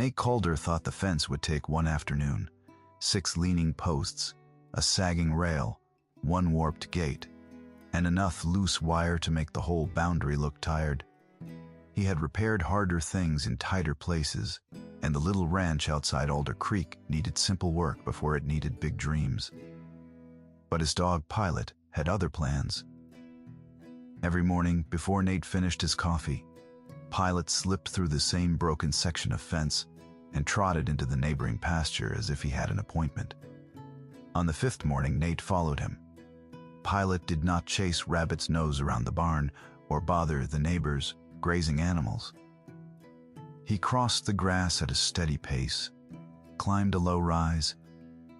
Nate Calder thought the fence would take one afternoon. 6 leaning posts, a sagging rail, 1 warped gate, and enough loose wire to make the whole boundary look tired. He had repaired harder things in tighter places, and the little ranch outside Alder Creek needed simple work before it needed big dreams. But his dog Pilot had other plans. Every morning, before Nate finished his coffee, Pilot slipped through the same broken section of fence and trotted into the neighboring pasture as if he had an appointment. On the 5th morning, Nate followed him. Pilot did not chase Rabbit's nose around the barn or bother the neighbors' grazing animals. He crossed the grass at a steady pace, climbed a low rise,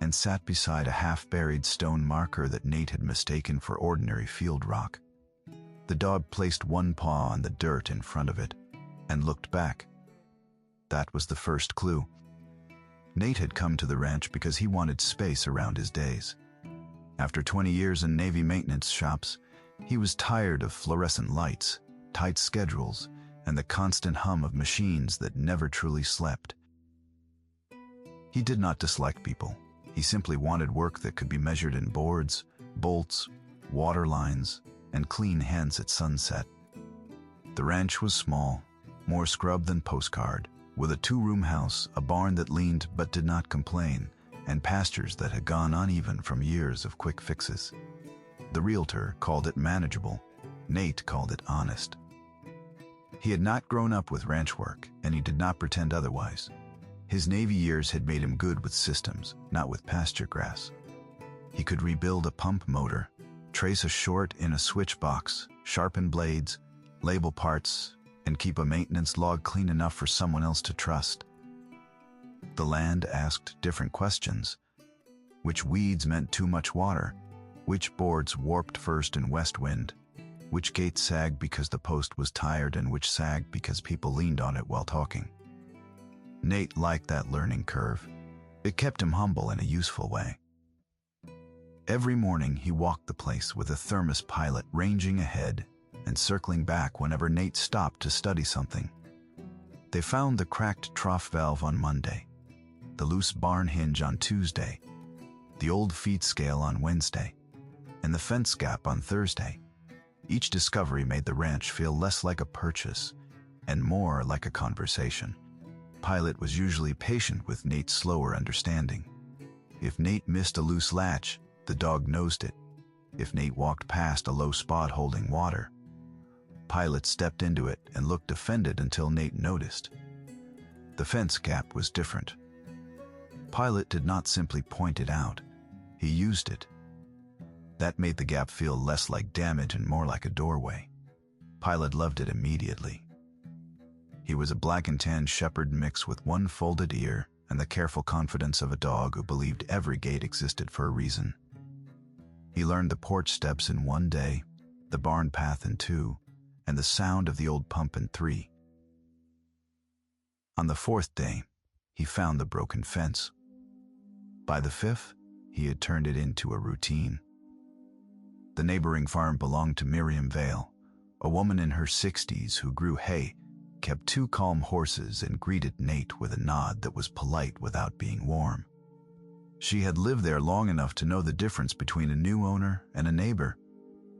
and sat beside a half-buried stone marker that Nate had mistaken for ordinary field rock. The dog placed one paw on the dirt in front of it and looked back. That was the first clue. Nate had come to the ranch because he wanted space around his days. After 20 years in Navy maintenance shops, he was tired of fluorescent lights, tight schedules, and the constant hum of machines that never truly slept. He did not dislike people. He simply wanted work that could be measured in boards, bolts, water lines, and clean hands at sunset. The ranch was small, more scrub than postcard, with a 2-room house, a barn that leaned but did not complain, and pastures that had gone uneven from years of quick fixes. The realtor called it manageable. Nate called it honest. He had not grown up with ranch work, and he did not pretend otherwise. His Navy years had made him good with systems, not with pasture grass. He could rebuild a pump motor, trace a short in a switch box, sharpen blades, label parts, and keep a maintenance log clean enough for someone else to trust. The land asked different questions. Which weeds meant too much water? Which boards warped first in west wind? Which gate sagged because the post was tired and which sagged because people leaned on it while talking? Nate liked that learning curve. It kept him humble in a useful way. Every morning he walked the place with a thermos Pilot ranging ahead and circling back whenever Nate stopped to study something. They found the cracked trough valve on Monday, the loose barn hinge on Tuesday, the old feed scale on Wednesday, and the fence gap on Thursday. Each discovery made the ranch feel less like a purchase and more like a conversation. Pilot was usually patient with Nate's slower understanding. If Nate missed a loose latch, the dog nosed it. If Nate walked past a low spot holding water, Pilot stepped into it and looked offended until Nate noticed. The fence gap was different. Pilot did not simply point it out. He used it. That made the gap feel less like damage and more like a doorway. Pilot loved it immediately. He was a black and tan shepherd mix with one folded ear and the careful confidence of a dog who believed every gate existed for a reason. He learned the porch steps in 1 day, the barn path in 2, and the sound of the old pump in 3. On the 4th day, he found the broken fence. By the 5th, he had turned it into a routine. The neighboring farm belonged to Miriam Vale, a woman in her 60s who grew hay, kept 2 calm horses, and greeted Nate with a nod that was polite without being warm. She had lived there long enough to know the difference between a new owner and a neighbor.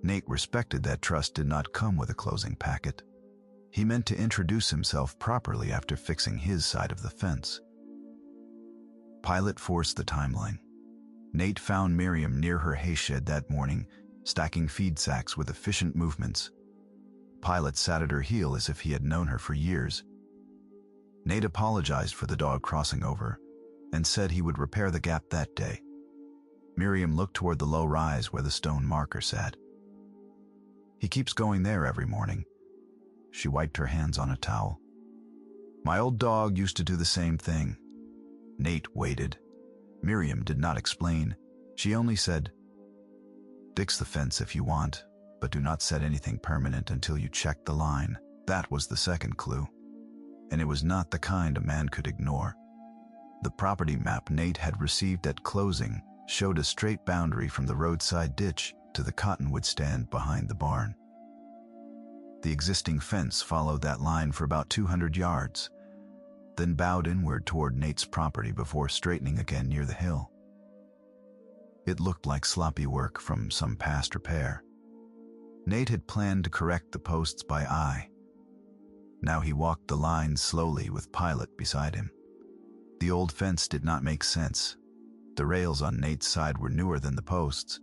Nate respected that trust did not come with a closing packet. He meant to introduce himself properly after fixing his side of the fence. Pilot forced the timeline. Nate found Miriam near her hay shed that morning, stacking feed sacks with efficient movements. Pilot sat at her heel as if he had known her for years. Nate apologized for the dog crossing over and said he would repair the gap that day. Miriam looked toward the low rise where the stone marker sat. He keeps going there every morning. She wiped her hands on a towel. My old dog used to do the same thing. Nate waited. Miriam did not explain. She only said, "Fix the fence if you want, but do not set anything permanent until you check the line." That was the second clue. And it was not the kind a man could ignore. The property map Nate had received at closing showed a straight boundary from the roadside ditch to the cottonwood stand behind the barn. The existing fence followed that line for about 200 yards. then bowed inward toward Nate's property before straightening again near the hill. It looked like sloppy work from some past repair. Nate had planned to correct the posts by eye. Now he walked the line slowly with Pilot beside him. The old fence did not make sense. The rails on Nate's side were newer than the posts.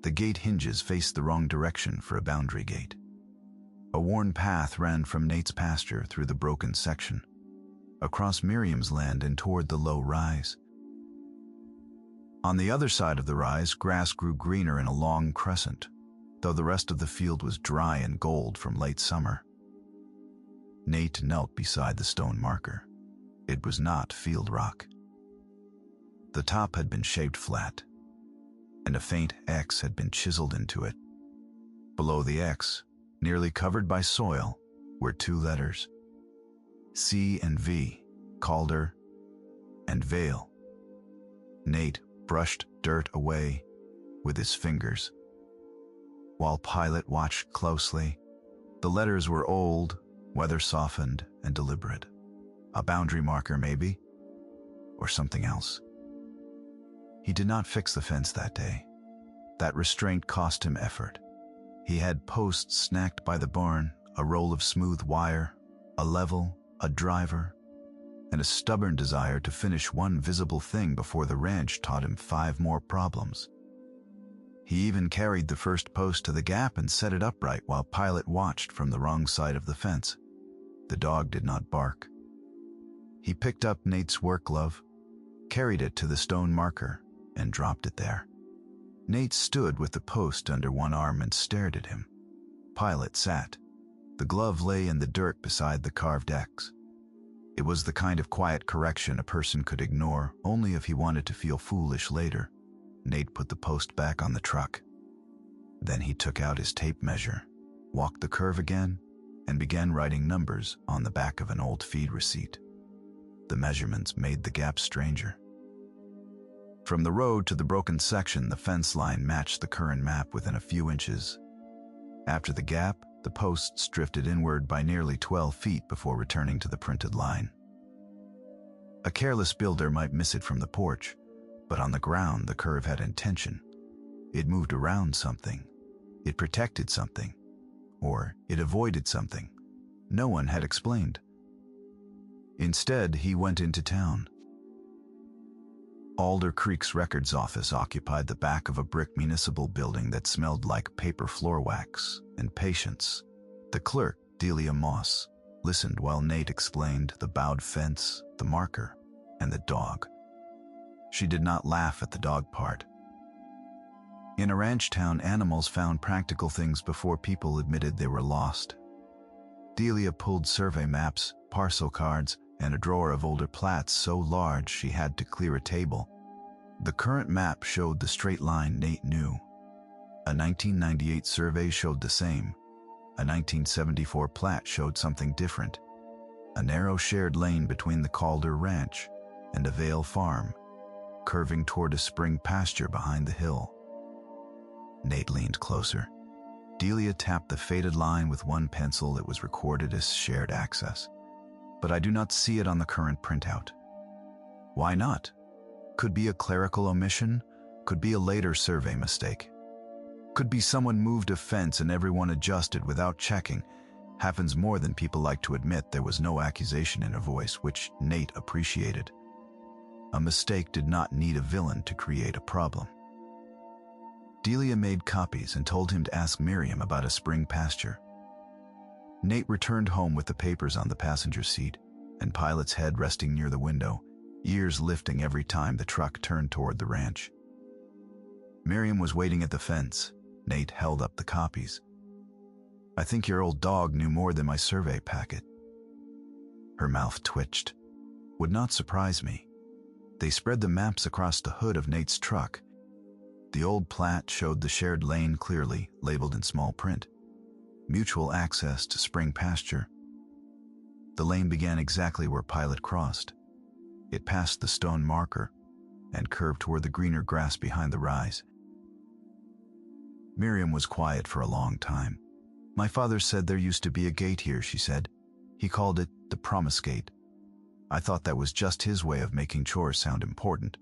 The gate hinges faced the wrong direction for a boundary gate. A worn path ran from Nate's pasture through the broken section, across Miriam's land and toward the low rise. On the other side of the rise, grass grew greener in a long crescent, though the rest of the field was dry and gold from late summer. Nate knelt beside the stone marker. It was not field rock. The top had been shaped flat, and a faint X had been chiseled into it. Below the X, nearly covered by soil, were two letters: C and V, Calder and Vale. Nate brushed dirt away with his fingers. While Pilot watched closely, the letters were old, weather-softened, and deliberate. A boundary marker, maybe, or something else. He did not fix the fence that day. That restraint cost him effort. He had posts snacked by the barn, a roll of smooth wire, a level, a driver, and a stubborn desire to finish one visible thing before the ranch taught him 5 more problems. He even carried the first post to the gap and set it upright while Pilot watched from the wrong side of the fence. The dog did not bark. He picked up Nate's work glove, carried it to the stone marker, and dropped it there. Nate stood with the post under one arm and stared at him. Pilot sat. The glove lay in the dirt beside the carved X. It was the kind of quiet correction a person could ignore only if he wanted to feel foolish later. Nate put the post back on the truck. Then he took out his tape measure, walked the curve again, and began writing numbers on the back of an old feed receipt. The measurements made the gap stranger. From the road to the broken section, the fence line matched the current map within a few inches. After the gap, the posts drifted inward by nearly 12 feet before returning to the printed line. A careless builder might miss it from the porch, but on the ground the curve had intention. It moved around something. It protected something. Or it avoided something no one had explained. Instead, he went into town. Alder Creek's records office occupied the back of a brick municipal building that smelled like paper floor wax and patience. The clerk, Delia Moss, listened while Nate explained the bowed fence, the marker, and the dog. She did not laugh at the dog part. In a ranch town, animals found practical things before people admitted they were lost. Delia pulled survey maps, parcel cards, and a drawer of older plats so large she had to clear a table. The current map showed the straight line Nate knew. A 1998 survey showed the same. A 1974 plat showed something different. A narrow shared lane between the Calder Ranch and a Vale farm, curving toward a spring pasture behind the hill. Nate leaned closer. Delia tapped the faded line with one pencil. It was recorded as shared access. But I do not see it on the current printout. Why not? Could be a clerical omission, could be a later survey mistake. Could be someone moved a fence and everyone adjusted without checking. Happens more than people like to admit. There was no accusation in her voice, which Nate appreciated. A mistake did not need a villain to create a problem. Delia made copies and told him to ask Miriam about a spring pasture. Nate returned home with the papers on the passenger seat and Pilot's head resting near the window, ears lifting every time the truck turned toward the ranch. Miriam was waiting at the fence. Nate held up the copies. "I think your old dog knew more than my survey packet." Her mouth twitched. "Would not surprise me." They spread the maps across the hood of Nate's truck. The old plat showed the shared lane clearly, labeled in small print. Mutual access to spring pasture. The lane began exactly where Pilot crossed. It passed the stone marker and curved toward the greener grass behind the rise. Miriam was quiet for a long time. "My father said there used to be a gate here," she said. "He called it the Promise Gate. I thought that was just his way of making chores sound important.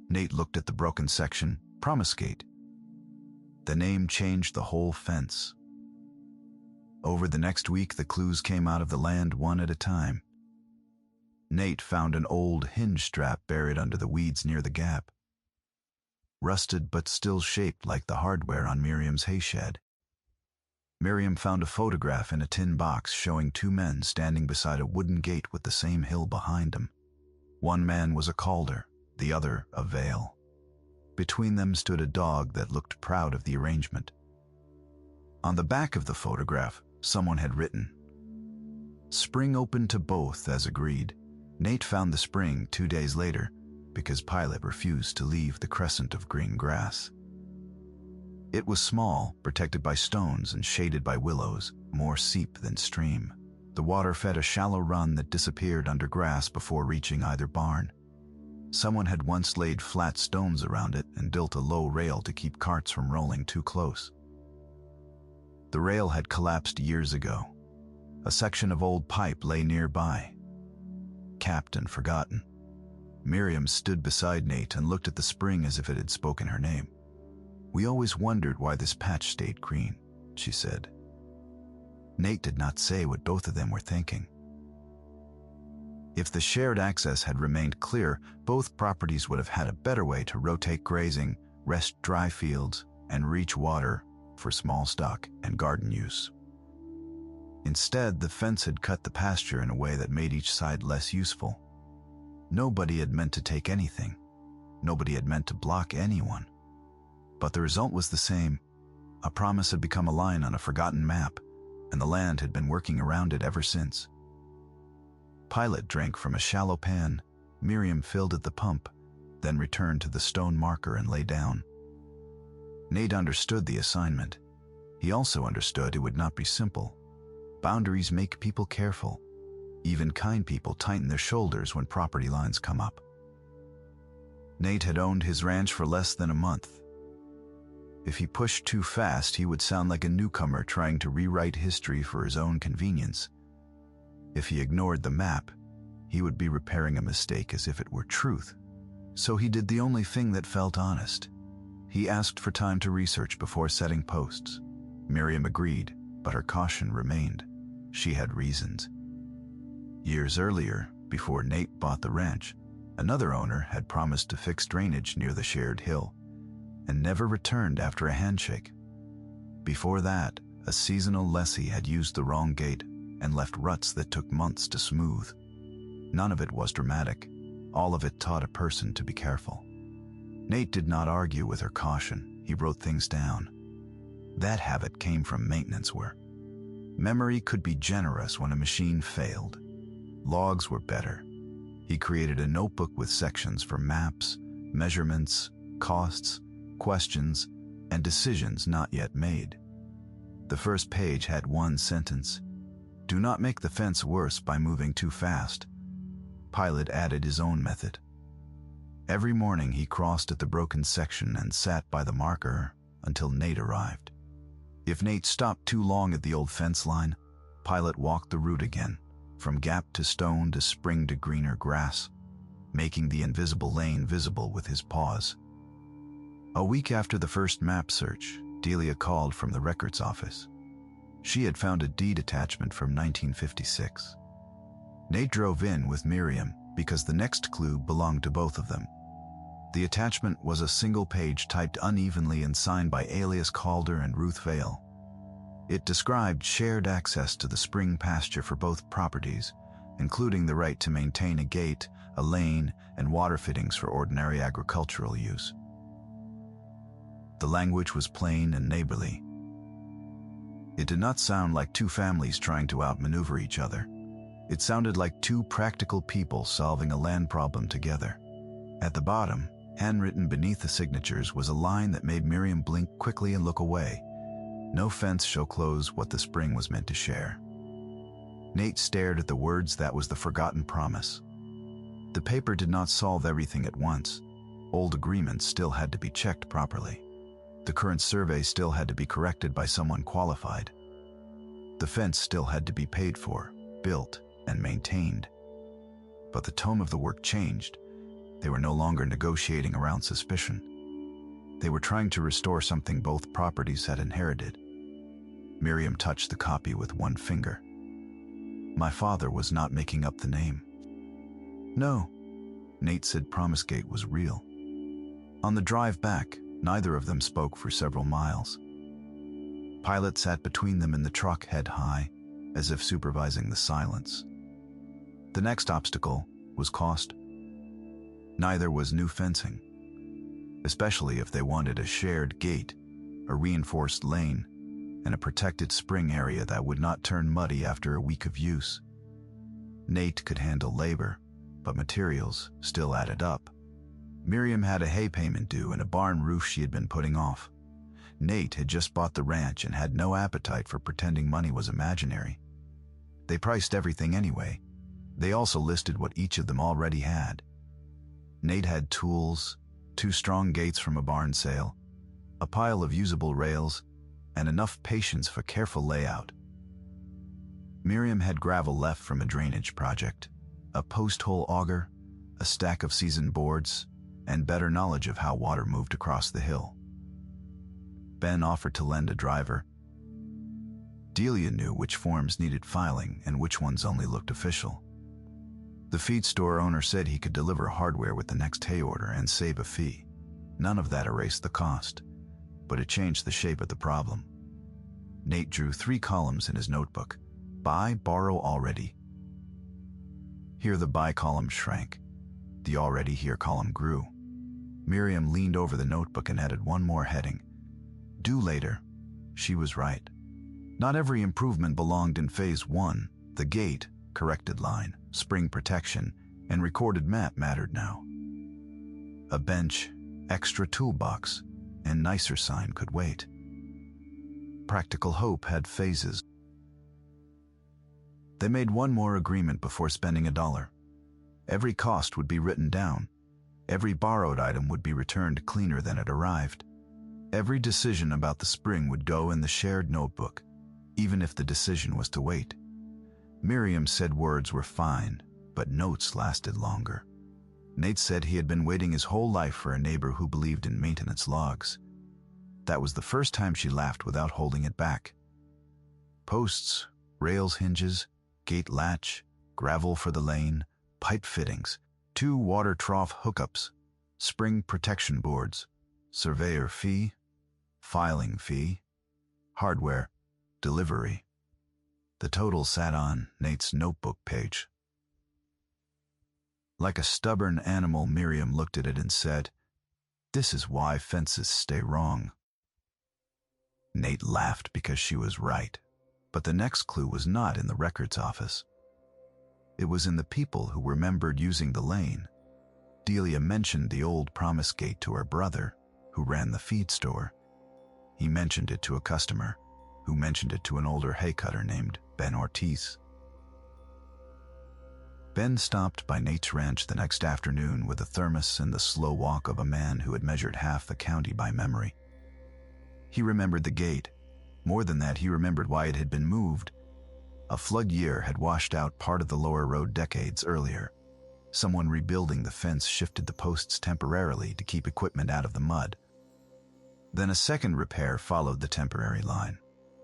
Nate looked at the broken section, Promise Gate. The name changed the whole fence. Over the next week, the clues came out of the land one at a time. Nate found an old hinge strap buried under the weeds near the gap, rusted but still shaped like the hardware on Miriam's hayshed. Miriam found a photograph in a tin box showing two men standing beside a wooden gate with the same hill behind them. One man was a Calder, the other a Vale. Between them stood a dog that looked proud of the arrangement. On the back of the photograph, someone had written, "Spring open to both as agreed." Nate found the spring 2 days later because Pilot refused to leave the crescent of green grass. It was small, protected by stones and shaded by willows, more seep than stream. The water fed a shallow run that disappeared under grass before reaching either barn. Someone had once laid flat stones around it and built a low rail to keep carts from rolling too close. The rail had collapsed years ago. A section of old pipe lay nearby, capped and forgotten. Miriam stood beside Nate and looked at the spring as if it had spoken her name. "We always wondered why this patch stayed green," she said. Nate did not say what both of them were thinking. If the shared access had remained clear, both properties would have had a better way to rotate grazing, rest dry fields, and reach water for small stock and garden use. Instead, the fence had cut the pasture in a way that made each side less useful. Nobody had meant to take anything. Nobody had meant to block anyone. But the result was the same. A promise had become a line on a forgotten map, and the land had been working around it ever since. Pilot drank from a shallow pan. Miriam filled at the pump, then returned to the stone marker and lay down. Nate understood the assignment. He also understood it would not be simple. Boundaries make people careful. Even kind people tighten their shoulders when property lines come up. Nate had owned his ranch for less than a month. If he pushed too fast, he would sound like a newcomer trying to rewrite history for his own convenience. If he ignored the map, he would be repairing a mistake as if it were truth. So he did the only thing that felt honest. He asked for time to research before setting posts. Miriam agreed, but her caution remained. She had reasons. Years earlier, before Nate bought the ranch, another owner had promised to fix drainage near the shared hill and never returned after a handshake. Before that, a seasonal lessee had used the wrong gate and left ruts that took months to smooth. None of it was dramatic. All of it taught a person to be careful. Nate did not argue with her caution. He wrote things down. That habit came from maintenance work. Memory could be generous when a machine failed. Logs were better. He created a notebook with sections for maps, measurements, costs, questions, and decisions not yet made. The first page had one sentence: "Do not make the fence worse by moving too fast." Pilot added his own method. Every morning he crossed at the broken section and sat by the marker until Nate arrived. If Nate stopped too long at the old fence line, Pilot walked the route again, from gap to stone to spring to greener grass, making the invisible lane visible with his paws. A week after the first map search, Delia called from the records office. She had found a deed attachment from 1956. Nate drove in with Miriam because the next clue belonged to both of them. The attachment was a single page typed unevenly and signed by alias Calder and Ruth Vale. It described shared access to the spring pasture for both properties, including the right to maintain a gate, a lane, and water fittings for ordinary agricultural use. The language was plain and neighborly. It did not sound like two families trying to outmaneuver each other. It sounded like two practical people solving a land problem together. At the bottom, handwritten beneath the signatures, was a line that made Miriam blink quickly and look away. "No fence shall close what the spring was meant to share." Nate stared at the words. That was the forgotten promise. The paper did not solve everything at once. Old agreements still had to be checked properly. The current survey still had to be corrected by someone qualified. The fence still had to be paid for, built, and maintained. But the tone of the work changed. They were no longer negotiating around suspicion. They were trying to restore something both properties had inherited. Miriam touched the copy with one finger. My father was not making up the name. No, Nate said Promise Gate was real. On the drive back, neither of them spoke for several miles. Pilot sat between them in the truck head high, as if supervising the silence. The next obstacle was cost. Neither was new fencing, especially if they wanted a shared gate, a reinforced lane, and a protected spring area that would not turn muddy after a week of use. Nate could handle labor, but materials still added up. Miriam had a hay payment due and a barn roof she had been putting off. Nate had just bought the ranch and had no appetite for pretending money was imaginary. They priced everything anyway. They also listed what each of them already had. Nate had tools, 2 strong gates from a barn sale, a pile of usable rails, and enough patience for careful layout. Miriam had gravel left from a drainage project, a post-hole auger, a stack of seasoned boards, and better knowledge of how water moved across the hill. Ben offered to lend a driver. Delia knew which forms needed filing and which ones only looked official. The feed store owner said he could deliver hardware with the next hay order and save a fee. None of that erased the cost, but it changed the shape of the problem. Nate drew 3 columns in his notebook. Buy, borrow, already. Here the buy column shrank. The already here column grew. Miriam leaned over the notebook and added one more heading. Due later. She was right. Not every improvement belonged in Phase 1. The gate, corrected line, spring protection, and recorded map mattered now. A bench, extra toolbox, and nicer sign could wait. Practical hope had phases. They made one more agreement before spending $1. Every cost would be written down. Every borrowed item would be returned cleaner than it arrived. Every decision about the spring would go in the shared notebook, even if the decision was to wait. Miriam said words were fine, but notes lasted longer. Nate said he had been waiting his whole life for a neighbor who believed in maintenance logs. That was the first time she laughed without holding it back. Posts, rails hinges, gate latch, gravel for the lane, pipe fittings, 2 water trough hookups, spring protection boards, surveyor fee, filing fee, hardware, delivery. The total sat on Nate's notebook page. Like a stubborn animal, Miriam looked at it and said, "This is why fences stay wrong." Nate laughed because she was right, but the next clue was not in the records office. It was in the people who remembered using the lane. Delia mentioned the old Promise Gate to her brother, who ran the feed store. He mentioned it to a customer, who mentioned it to an older hay cutter named Ben Ortiz. Ben stopped by Nate's ranch the next afternoon with a thermos and the slow walk of a man who had measured half the county by memory. He remembered the gate. More than that, he remembered why it had been moved. A flood year had washed out part of the lower road decades earlier. Someone rebuilding the fence shifted the posts temporarily to keep equipment out of the mud. Then a second repair followed the temporary line.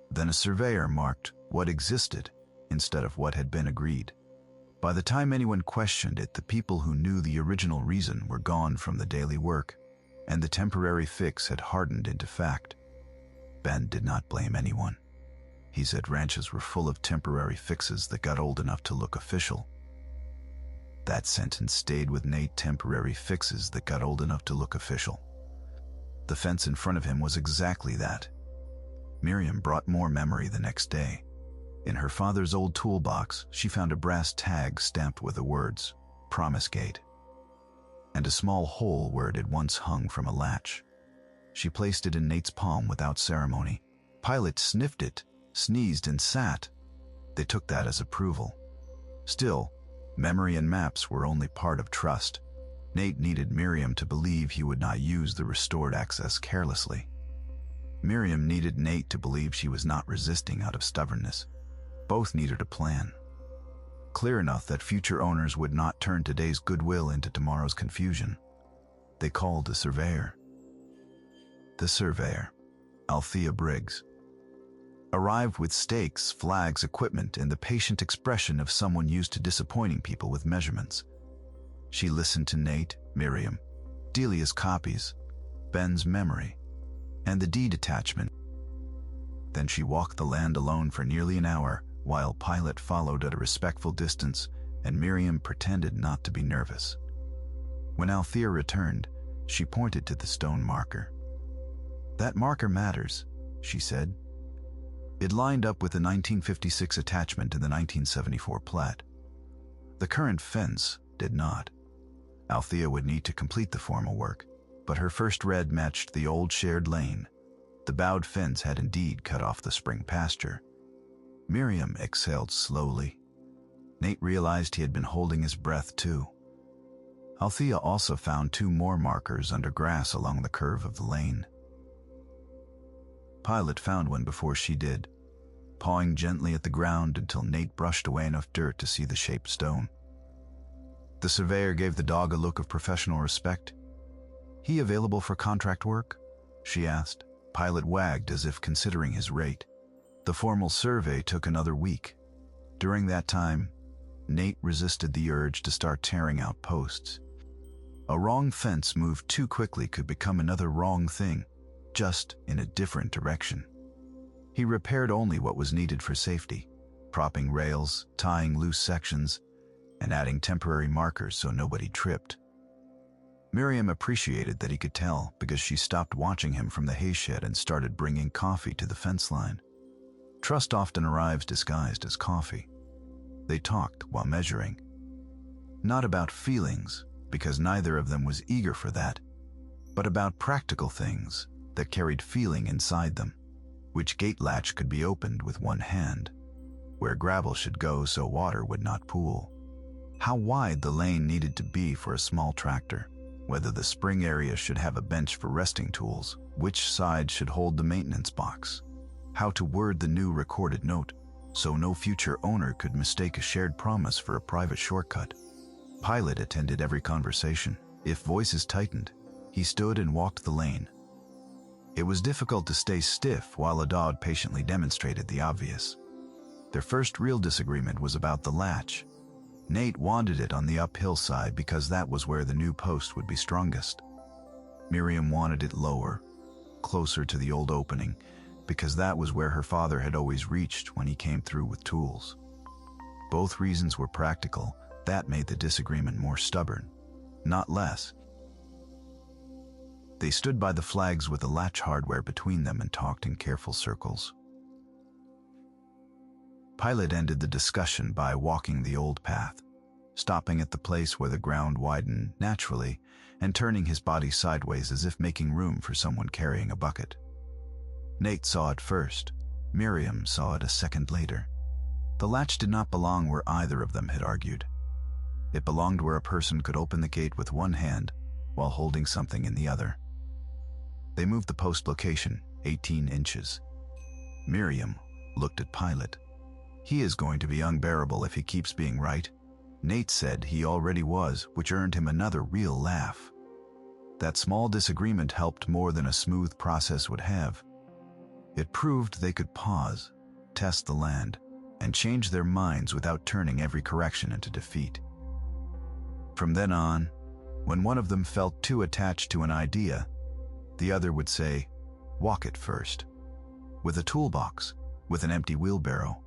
Then a surveyor marked what existed instead of what had been agreed. By the time anyone questioned it, the people who knew the original reason were gone from the daily work, and the temporary fix had hardened into fact. Ben did not blame anyone. He said ranches were full of temporary fixes that got old enough to look official. That sentence stayed with Nate: temporary fixes that got old enough to look official. The fence in front of him was exactly that. Miriam brought more memory the next day. In her father's old toolbox, she found a brass tag stamped with the words, Promise Gate, and a small hole where it had once hung from a latch. She placed it in Nate's palm without ceremony. Pilot sniffed it, sneezed, and sat. They took that as approval. Still, memory and maps were only part of trust. Nate needed Miriam to believe he would not use the restored access carelessly. Miriam needed Nate to believe she was not resisting out of stubbornness. Both needed a plan. clear enough that future owners would not turn today's goodwill into tomorrow's confusion. They called a surveyor. The surveyor, Althea Briggs, arrived with stakes, flags, equipment, and the patient expression of someone used to disappointing people with measurements. She listened to Nate, Miriam, Delia's copies, Ben's memory, and the deed attachment. Then she walked the land alone for nearly an hour, while Pilot followed at a respectful distance and Miriam pretended not to be nervous. When Althea returned, she pointed to the stone marker. "That marker matters," she said. It lined up with the 1956 attachment in the 1974 plat. The current fence did not. Althea would need to complete the formal work, but her first read matched the old shared lane. The bowed fence had indeed cut off the spring pasture. Miriam exhaled slowly. Nate realized he had been holding his breath too. Althea also found 2 more markers under grass along the curve of the lane. Pilot found one before she did, pawing gently at the ground until Nate brushed away enough dirt to see the shaped stone. The surveyor gave the dog a look of professional respect. "He available for contract work?" she asked. Pilot wagged as if considering his rate. The formal survey took another week. During that time, Nate resisted the urge to start tearing out posts. A wrong fence moved too quickly could become another wrong thing, just in a different direction. He repaired only what was needed for safety, propping rails, tying loose sections, and adding temporary markers so nobody tripped. Miriam appreciated that he could tell because she stopped watching him from the hay shed and started bringing coffee to the fence line. Trust often arrives disguised as coffee. They talked while measuring. Not about feelings, because neither of them was eager for that, but about practical things that carried feeling inside them. Which gate latch could be opened with one hand, where gravel should go so water would not pool, how wide the lane needed to be for a small tractor, whether the spring area should have a bench for resting tools, which side should hold the maintenance box, how to word the new recorded note so no future owner could mistake a shared promise for a private shortcut. Pilot attended every conversation. If voices tightened, he stood and walked the lane. It was difficult to stay stiff while a dog patiently demonstrated the obvious. Their first real disagreement was about the latch. Nate wanted it on the uphill side because that was where the new post would be strongest. Miriam wanted it lower, closer to the old opening, because that was where her father had always reached when he came through with tools. Both reasons were practical. That made the disagreement more stubborn, not less. They stood by the flags with the latch hardware between them and talked in careful circles. Pilot ended the discussion by walking the old path, stopping at the place where the ground widened naturally and turning his body sideways as if making room for someone carrying a bucket. Nate saw it first. Miriam saw it a second later. The latch did not belong where either of them had argued. It belonged where a person could open the gate with one hand while holding something in the other. They moved the post location 18 inches. Miriam looked at Pilot. "He is going to be unbearable if he keeps being right." Nate said he already was, which earned him another real laugh. That small disagreement helped more than a smooth process would have. It proved they could pause, test the land, and change their minds without turning every correction into defeat. From then on, when one of them felt too attached to an idea, the other would say, "Walk it first." With a toolbox, with an empty wheelbarrow,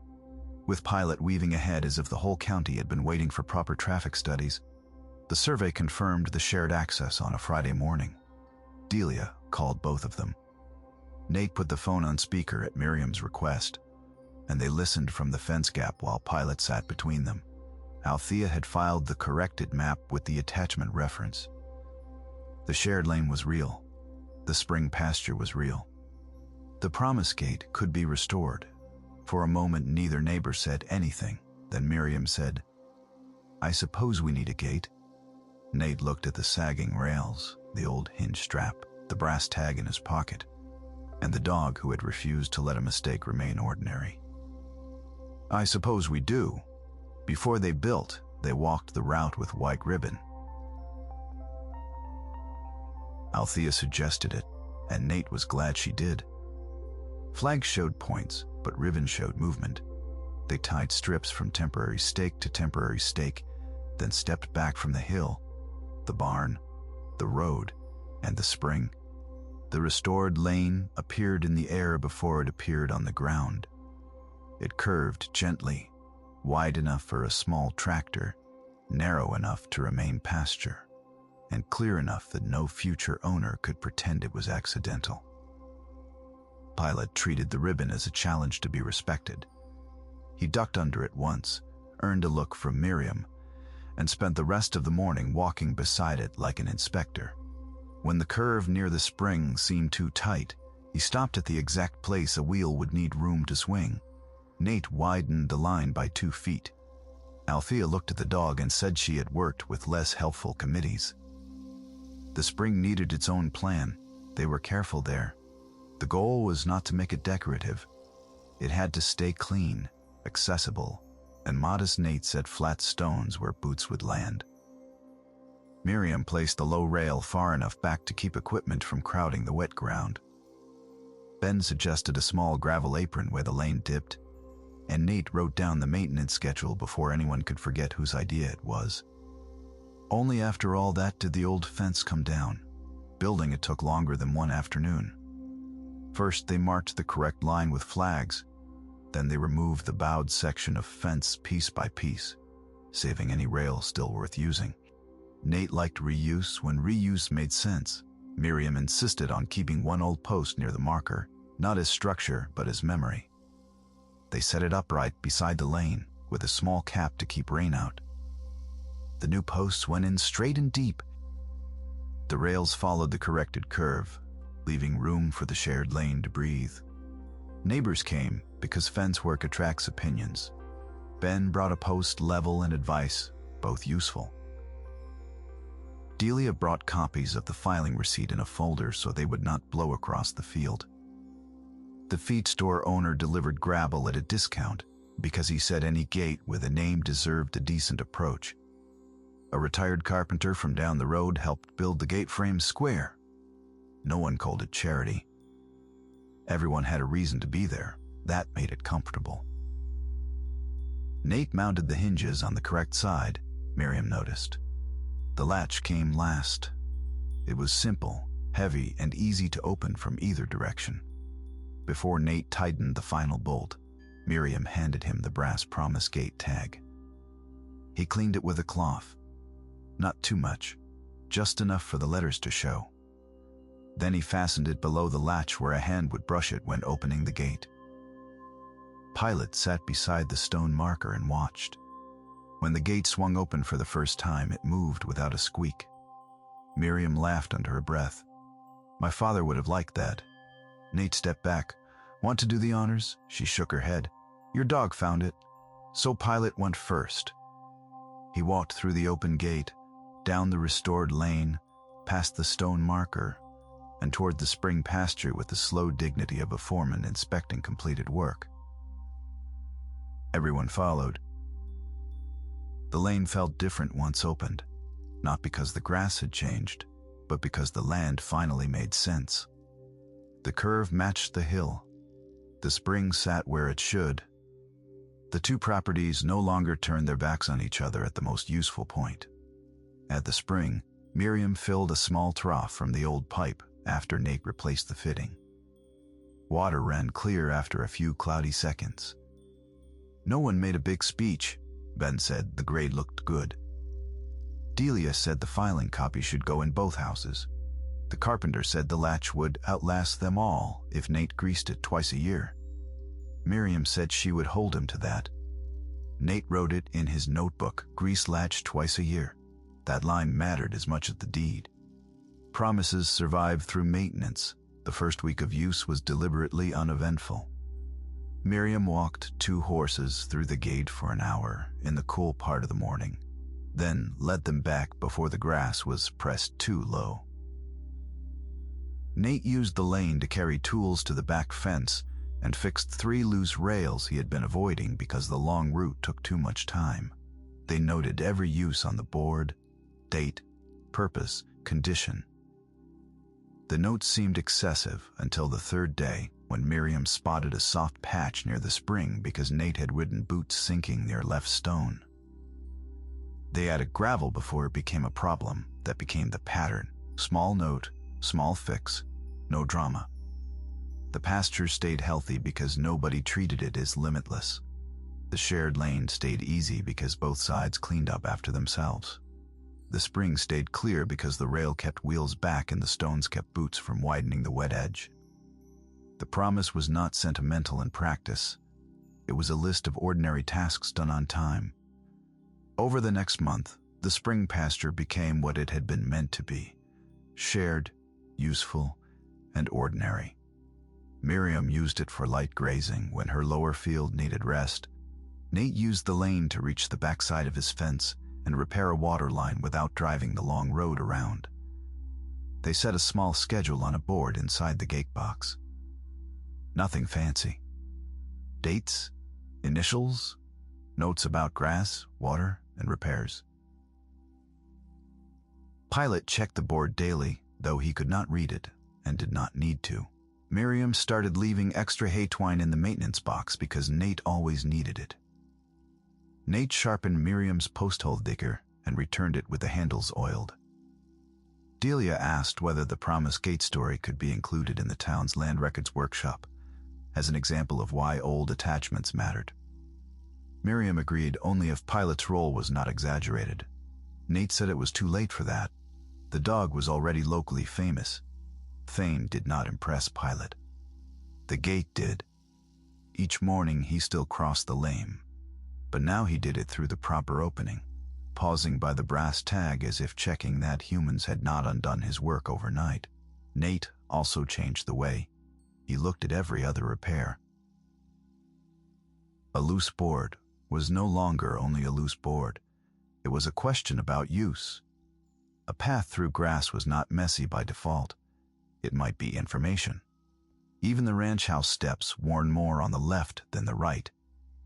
with Pilot weaving ahead as if the whole county had been waiting for proper traffic studies, the survey confirmed the shared access on a Friday morning. Delia called both of them. Nate put the phone on speaker at Miriam's request, and they listened from the fence gap while Pilot sat between them. Althea had filed the corrected map with the attachment reference. The shared lane was real. The spring pasture was real. The promise gate could be restored. For a moment, neither neighbor said anything. Then Miriam said, "I suppose we need a gate." Nate looked at the sagging rails, the old hinge strap, the brass tag in his pocket, and the dog who had refused to let a mistake remain ordinary. "I suppose we do, Before they built, they walked the route with white ribbon. Althea suggested it, and Nate was glad she did. Flags showed points, but ribbon showed movement. They tied strips from temporary stake to temporary stake, then stepped back from the hill, the barn, the road, and the spring. The restored lane appeared in the air before it appeared on the ground. It curved gently, wide enough for a small tractor, narrow enough to remain pasture, and clear enough that no future owner could pretend it was accidental. Pilot treated the ribbon as a challenge to be respected. He ducked under it once, earned a look from Miriam, and spent the rest of the morning walking beside it like an inspector. When the curve near the spring seemed too tight, he stopped at the exact place a wheel would need room to swing. Nate widened the line by 2 feet. Althea looked at the dog and said she had worked with less helpful committees. The spring needed its own plan. They were careful there. The goal was not to make it decorative. It had to stay clean, accessible, and modest. Nate set flat stones where boots would land. Miriam placed the low rail far enough back to keep equipment from crowding the wet ground. Ben suggested a small gravel apron where the lane dipped, and Nate wrote down the maintenance schedule before anyone could forget whose idea it was. Only after all that did the old fence come down. Building it took longer than one afternoon. First, they marked the correct line with flags. Then they removed the bowed section of fence piece by piece, saving any rail still worth using. Nate liked reuse when reuse made sense. Miriam insisted on keeping one old post near the marker, not as structure but as memory. They set it upright beside the lane, with a small cap to keep rain out. The new posts went in straight and deep. The rails followed the corrected curve, leaving room for the shared lane to breathe. Neighbors came because fence work attracts opinions. Ben brought a post level and advice, both useful. Delia brought copies of the filing receipt in a folder so they would not blow across the field. The feed store owner delivered gravel at a discount because he said any gate with a name deserved a decent approach. A retired carpenter from down the road helped build the gate frame square. No one called it charity. Everyone had a reason to be there. That made it comfortable. Nate mounted the hinges on the correct side, Miriam noticed. The latch came last. It was simple, heavy, and easy to open from either direction. Before Nate tightened the final bolt, Miriam handed him the brass promise gate tag. He cleaned it with a cloth. Not too much, just enough for the letters to show. Then he fastened it below the latch where a hand would brush it when opening the gate. Pilot sat beside the stone marker and watched. When the gate swung open for the first time, it moved without a squeak. Miriam laughed under her breath. My father would have liked that. Nate stepped back. Want to do the honors? She shook her head. Your dog found it. So Pilot went first. He walked through the open gate, down the restored lane, past the stone marker, and toward the spring pasture with the slow dignity of a foreman inspecting completed work. Everyone followed. The lane felt different once opened, not because the grass had changed, but because the land finally made sense. The curve matched the hill. The spring sat where it should. The two properties no longer turned their backs on each other at the most useful point. At the spring, Miriam filled a small trough from the old pipe after Nate replaced the fitting. Water ran clear after a few cloudy seconds. No one made a big speech. Ben said the grade looked good. Delia said the filing copy should go in both houses. The carpenter said the latch would outlast them all if Nate greased it twice a year. Miriam said she would hold him to that. Nate wrote it in his notebook, grease latch twice a year. That line mattered as much as the deed. Promises survived through maintenance. The first week of use was deliberately uneventful. Miriam walked 2 horses through the gate for an hour in the cool part of the morning, then led them back before the grass was pressed too low. Nate used the lane to carry tools to the back fence and fixed 3 loose rails he had been avoiding because the long route took too much time. They noted every use on the board: date, purpose, condition. The notes seemed excessive until the third day, when Miriam spotted a soft patch near the spring because Nate had ridden boots sinking near left stone. They added gravel before it became a problem that became the pattern. Small note, small fix, no drama. The pasture stayed healthy because nobody treated it as limitless. The shared lane stayed easy because both sides cleaned up after themselves. The spring stayed clear because the rail kept wheels back and the stones kept boots from widening the wet edge. The promise was not sentimental in practice. It was a list of ordinary tasks done on time. Over the next month, the spring pasture became what it had been meant to be: shared, useful, and ordinary. Miriam used it for light grazing when her lower field needed rest. Nate used the lane to reach the backside of his fence and repair a water line without driving the long road around. They set a small schedule on a board inside the gate box. Nothing fancy. Dates, initials, notes about grass, water, and repairs. Pilot checked the board daily, though he could not read it and did not need to. Miriam started leaving extra hay twine in the maintenance box because Nate always needed it. Nate sharpened Miriam's post-hole digger and returned it with the handles oiled. Delia asked whether the Promise Gate story could be included in the town's land records workshop, as an example of why old attachments mattered. Miriam agreed only if Pilot's role was not exaggerated. Nate said it was too late for that. The dog was already locally famous. Fame did not impress Pilot. The gate did. Each morning he still crossed the lane, but now he did it through the proper opening, pausing by the brass tag as if checking that humans had not undone his work overnight. Nate also changed the way he looked at every other repair. A loose board was no longer only a loose board. It was a question about use. A path through grass was not messy by default. It might be information. Even the ranch house steps, worn more on the left than the right,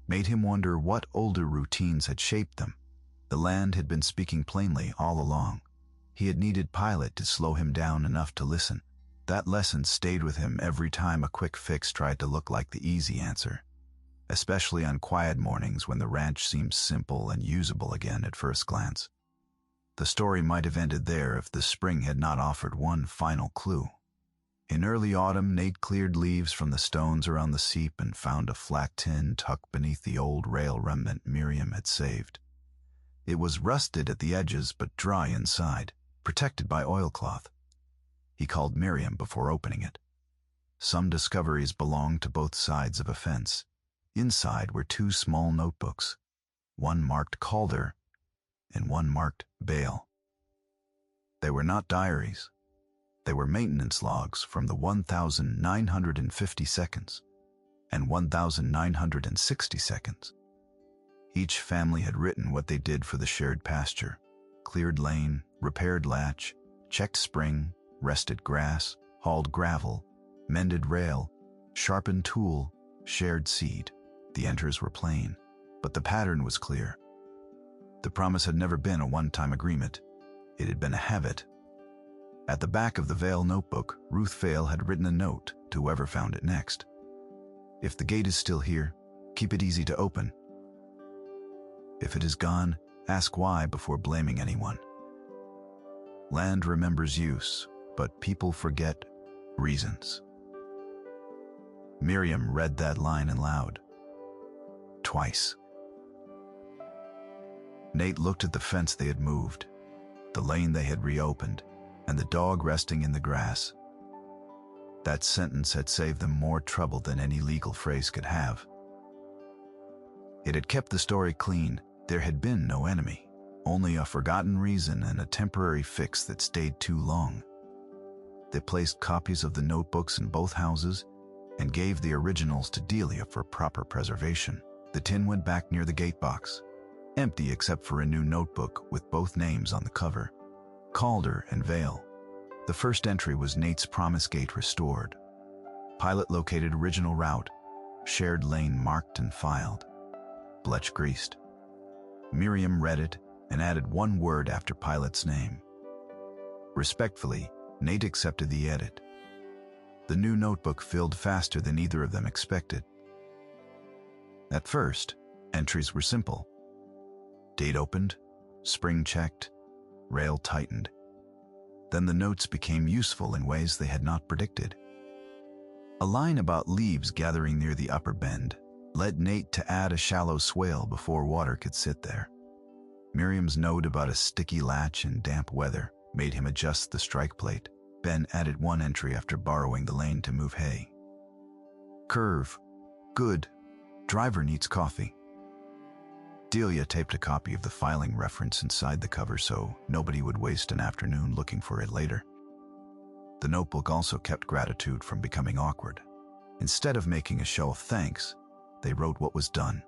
made him wonder what older routines had shaped them. The land had been speaking plainly all along. He had needed Pilot to slow him down enough to listen. That lesson stayed with him every time a quick fix tried to look like the easy answer, especially on quiet mornings when the ranch seemed simple and usable again at first glance. The story might have ended there if the spring had not offered one final clue. In early autumn, Nate cleared leaves from the stones around the seep and found a flat tin tucked beneath the old rail remnant Miriam had saved. It was rusted at the edges but dry inside, protected by oilcloth. He called Miriam before opening it. Some discoveries belonged to both sides of a fence. Inside were two small notebooks, one marked Calder and one marked Bale. They were not diaries. They were maintenance logs from the 1,950 seconds and 1,960 seconds. Each family had written what they did for the shared pasture: cleared lane, repaired latch, checked spring, rested grass, hauled gravel, mended rail, sharpened tool, shared seed. The entries were plain, but the pattern was clear. The promise had never been a one-time agreement. It had been a habit. At the back of the Vale notebook, Ruth Vale had written a note to whoever found it next. If the gate is still here, keep it easy to open. If it is gone, ask why before blaming anyone. Land remembers use, but people forget reasons. Miriam read that line aloud. Twice. Nate looked at the fence they had moved, the lane they had reopened, and the dog resting in the grass. That sentence had saved them more trouble than any legal phrase could have. It had kept the story clean. There had been no enemy, only a forgotten reason and a temporary fix that stayed too long. They placed copies of the notebooks in both houses and gave the originals to Delia for proper preservation. The tin went back near the gate box, empty except for a new notebook with both names on the cover: Calder and Vale. The first entry was Nate's Promise Gate restored. Pilot located original route, shared lane marked and filed. Bletch greased. Miriam read it and added one word after Pilot's name. Respectfully, Nate accepted the edit. The new notebook filled faster than either of them expected. At first, entries were simple. Date opened, spring checked, rail tightened. Then the notes became useful in ways they had not predicted. A line about leaves gathering near the upper bend led Nate to add a shallow swale before water could sit there. Miriam's note about a sticky latch in damp weather made him adjust the strike plate. Ben added one entry after borrowing the lane to move hay. Curve. Good. Driver needs coffee. Delia taped a copy of the filing reference inside the cover so nobody would waste an afternoon looking for it later. The notebook also kept gratitude from becoming awkward. Instead of making a show of thanks, they wrote what was done.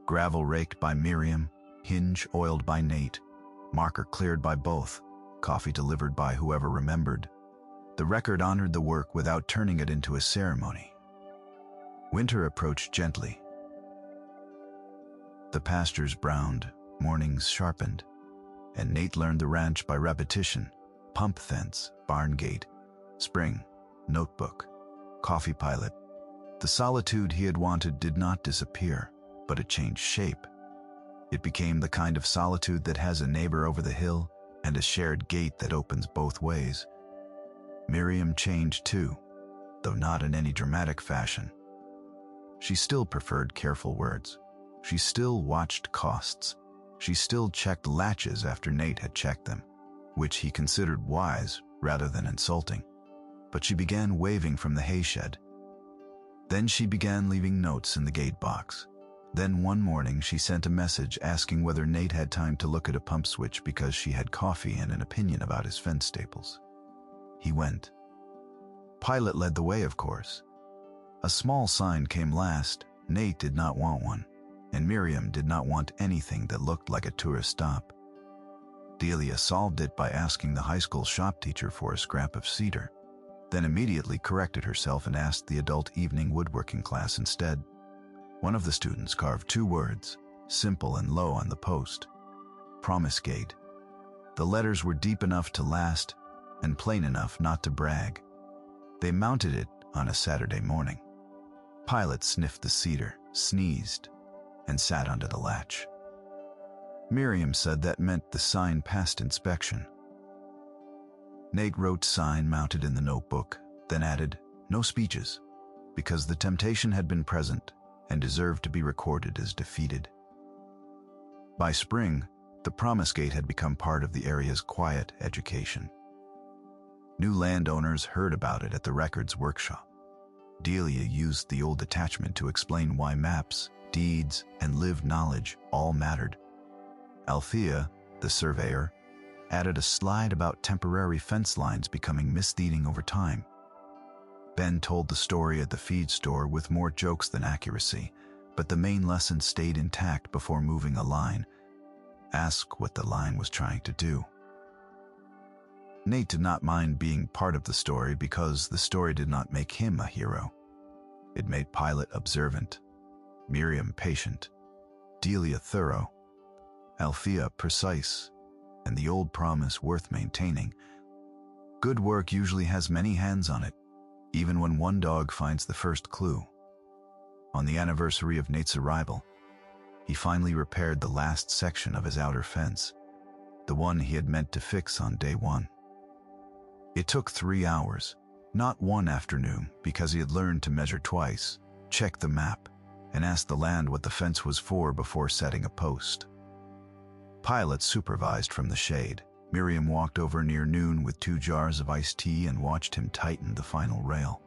Gravel raked by Miriam, hinge oiled by Nate, marker cleared by both, coffee delivered by whoever remembered. The record honored the work without turning it into a ceremony. Winter approached gently. The pastures browned, mornings sharpened, and Nate learned the ranch by repetition: pump fence, barn gate, spring, notebook, coffee pilot. The solitude he had wanted did not disappear, but it changed shape. It became the kind of solitude that has a neighbor over the hill and a shared gate that opens both ways. Miriam changed too, though not in any dramatic fashion. She still preferred careful words. She still watched costs. She still checked latches after Nate had checked them, which he considered wise rather than insulting. But she began waving from the hayshed. Then she began leaving notes in the gate box. Then one morning she sent a message asking whether Nate had time to look at a pump switch because she had coffee and an opinion about his fence staples. He went. Pilot led the way, of course. A small sign came last. Nate did not want one, and Miriam did not want anything that looked like a tourist stop. Delia solved it by asking the high school shop teacher for a scrap of cedar, then immediately corrected herself and asked the adult evening woodworking class instead. One of the students carved two words, simple and low, on the post: Promise Gate. The letters were deep enough to last and plain enough not to brag. They mounted it on a Saturday morning. Pilot sniffed the cedar, sneezed, and sat under the latch. Miriam said that meant the sign passed inspection. Nate wrote sign mounted in the notebook, then added, no speeches, because the temptation had been present and deserved to be recorded as defeated. By spring, the Promise Gate had become part of the area's quiet education. New landowners heard about it at the records workshop. Delia used the old attachment to explain why maps, deeds, and lived knowledge all mattered. Althea, the surveyor, added a slide about temporary fence lines becoming misleading over time. Ben told the story at the feed store with more jokes than accuracy, but the main lesson stayed intact before moving a line. Ask what the line was trying to do. Nate did not mind being part of the story because the story did not make him a hero. It made Pilot observant, Miriam patient, Delia thorough, Althea precise, and the old promise worth maintaining. Good work usually has many hands on it, even when one dog finds the first clue. On the anniversary of Nate's arrival, he finally repaired the last section of his outer fence, the one he had meant to fix on day one. It took 3 hours, not one afternoon, because he had learned to measure twice, check the map, and ask the land what the fence was for before setting a post. Pilot supervised from the shade. Miriam walked over near noon with 2 jars of iced tea and watched him tighten the final rail.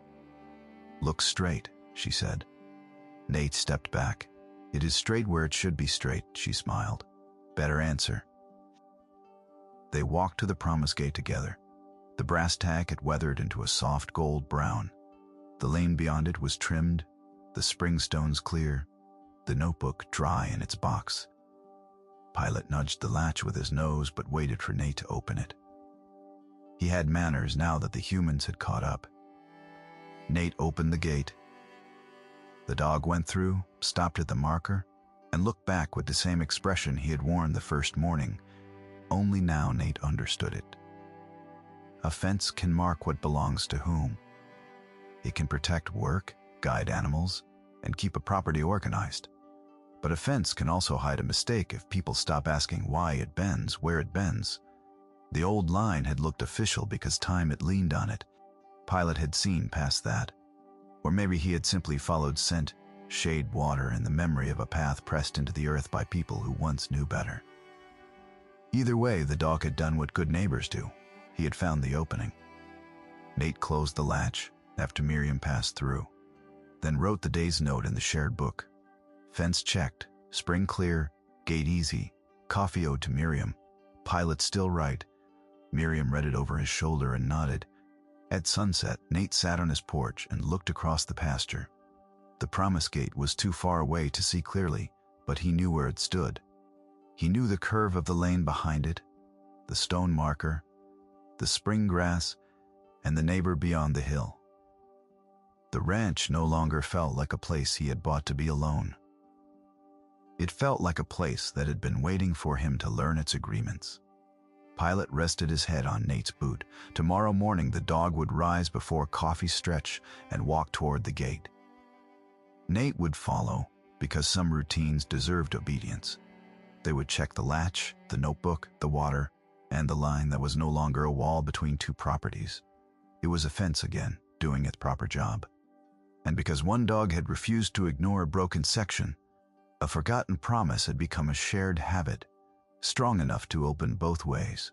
Look straight, she said. Nate stepped back. It is straight where it should be straight, she smiled. Better answer. They walked to the Promise Gate together. The brass tack had weathered into a soft gold brown. The lane beyond it was trimmed, the spring stones clear, the notebook dry in its box. Pilot nudged the latch with his nose but waited for Nate to open it. He had manners now that the humans had caught up. Nate opened the gate. The dog went through, stopped at the marker, and looked back with the same expression he had worn the first morning. Only now Nate understood it. A fence can mark what belongs to whom. It can protect work, guide animals, and keep a property organized. But a fence can also hide a mistake if people stop asking why it bends, where it bends. The old line had looked official because time had leaned on it. Pilot had seen past that. Or maybe he had simply followed scent, shade, water, and the memory of a path pressed into the earth by people who once knew better. Either way, the dog had done what good neighbors do. He had found the opening. Nate closed the latch after Miriam passed through, then wrote the day's note in the shared book. Fence checked, spring clear, gate easy, coffee owed to Miriam, pilot still right. Miriam read it over his shoulder and nodded. At sunset, Nate sat on his porch and looked across the pasture. The promise gate was too far away to see clearly, but he knew where it stood. He knew the curve of the lane behind it, the stone marker, the spring grass, and the neighbor beyond the hill. The ranch no longer felt like a place he had bought to be alone. It felt like a place that had been waiting for him to learn its agreements. Pilot rested his head on Nate's boot. Tomorrow morning the dog would rise before coffee stretch and walk toward the gate. Nate would follow, because some routines deserved obedience. They would check the latch, the notebook, the water, and the line that was no longer a wall between two properties. It was a fence again, doing its proper job. And because one dog had refused to ignore a broken section, a forgotten promise had become a shared habit, strong enough to open both ways.